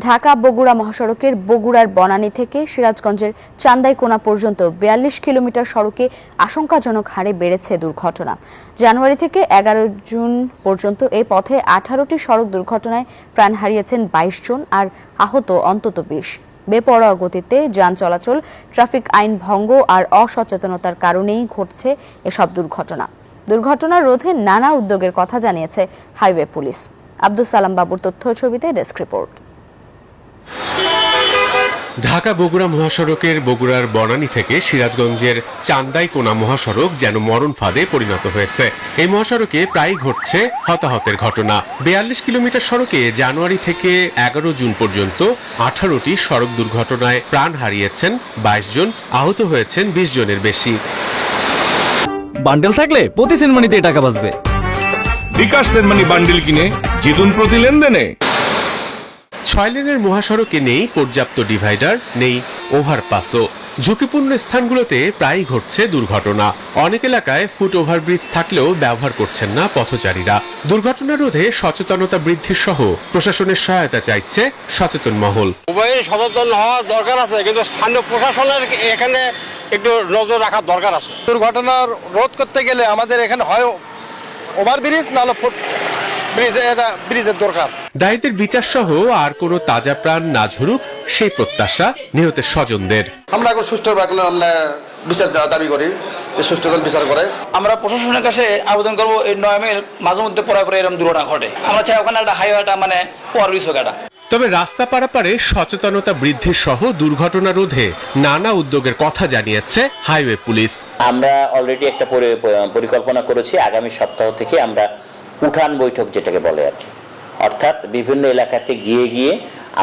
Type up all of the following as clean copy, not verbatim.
ঢাকা বগুড়া মহাসড়কের বগুড়ার বনানী থেকে সিরাজগঞ্জের চান্দাইকোনা পর্যন্ত ৪২ কিলোমিটার সড়কে আশঙ্কাজনক হারে বেড়েছে দুর্ঘটনা। জানুয়ারি থেকে ১১ জুন পর্যন্ত এই পথে ১৮টি সড়ক দুর্ঘটনায় প্রাণ হারিয়েছেন ২২ জন আর আহত অন্তত ২০। বেপরোয়া গতিতে যান চলাচল, ট্রাফিক আইন ভঙ্গ আর অসচেতনতার কারণেই ঘটছে এসব দুর্ঘটনা রোধে নানা উদ্যোগের কথা জানিয়েছে হাইওয়ে পুলিশ। আব্দুস সালাম বাবুর তথ্য ছবিতে ডেস্ক রিপোর্ট। ঢাকা বগুড়া মহাসড়কের বগুড়ার বনানী থেকে সিরাজগঞ্জের চান্দাইকোনা মহাসড়ক যেন মরণ ফাঁদে পরিণত হয়েছে। এই মহাসড়কে প্রায় ঘটছে হতাহতের ঘটনা। ৪২ কিলোমিটার সড়কে জানুয়ারি থেকে ১১ জুন পর্যন্ত ১৮টি সড়ক দুর্ঘটনায় প্রাণ হারিয়েছেন ২২ জন, আহত হয়েছেন ২০ জনের বেশি। বান্ডেল থাকলে প্রতি সেনমানিতে টাকা বাঁচবে। বিকাশ সেনমানি বান্ডেল কিনে জিতুন প্রতি লেনদেনে। ৬ লেনের মহাসড়কে নেই পর্যাপ্ত ডিভাইডার, নেই ওভারপাসও। ঝুঁকিপূর্ণ স্থানগুলোতে প্রায়ই ঘটছে দুর্ঘটনা। অনেক এলাকায় ফুট ওভারব্রিজ থাকলেও ব্যবহার করছেন না পথচারীরা। দুর্ঘটনা রোধে সচেতনতা বৃদ্ধি সহ প্রশাসনের সহায়তা চাইছে সচেতন মহল। উভয়ের সচেতন হওয়া দরকার আছে, কিন্তু স্থানীয় প্রশাসনের এখানে একটু নজর রাখার দরকার আছে। দুর্ঘটনার রোধ করতে গেলে আমাদের এখানে হয় ওভারব্রিজ, নাহলে ব্রিজের দরকার। দায়ীদের বিচার সহ আর কোনো তাজা প্রাণ না ঝরুক সেই প্রত্যাশা নিহতের স্বজনদের। আমরা এখন সুষ্ঠু বিচার দাবি করি, সুষ্ঠু বিচার করে। আমরা প্রশাসনের কাছে আবেদন করবো এই ৯ মাইল মাঝে মধ্যে পড়া করে এরকম দুর্ঘটনা ঘটে। আমরা চাই ওখানে একটা হাইওয়েটা মানে ওভারব্রিজ হোক। তবে রাস্তা পারাপারে সচেতনতা বৃদ্ধি সহ দুর্ঘটনা রোধে নানা উদ্যোগের কথা জানিয়েছে হাইওয়ে পুলিশ। আমরা অলরেডি একটা পরিকল্পনা করেছি। আগামী সপ্তাহ থেকে আমরা উঠান বৈঠক যেটাকে বলে আর কি, অর্থাৎ বিভিন্ন এলাকাতে গিয়ে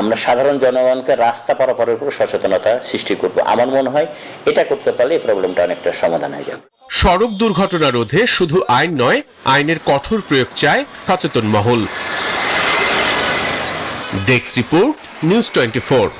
আমরা সাধারণ জনগণকে রাস্তা পারাপারের উপর সচেতনতা সৃষ্টি করব। আমার মনে হয় এটা করতে পারলে এই প্রবলেমটা অনেকটা সমাধান হয়ে যাবে। সড়ক দুর্ঘটনা রোধে শুধু আইন নয়, আইনের কঠোর প্রয়োগ চায় সচেতন মহল। Desk report, news 24।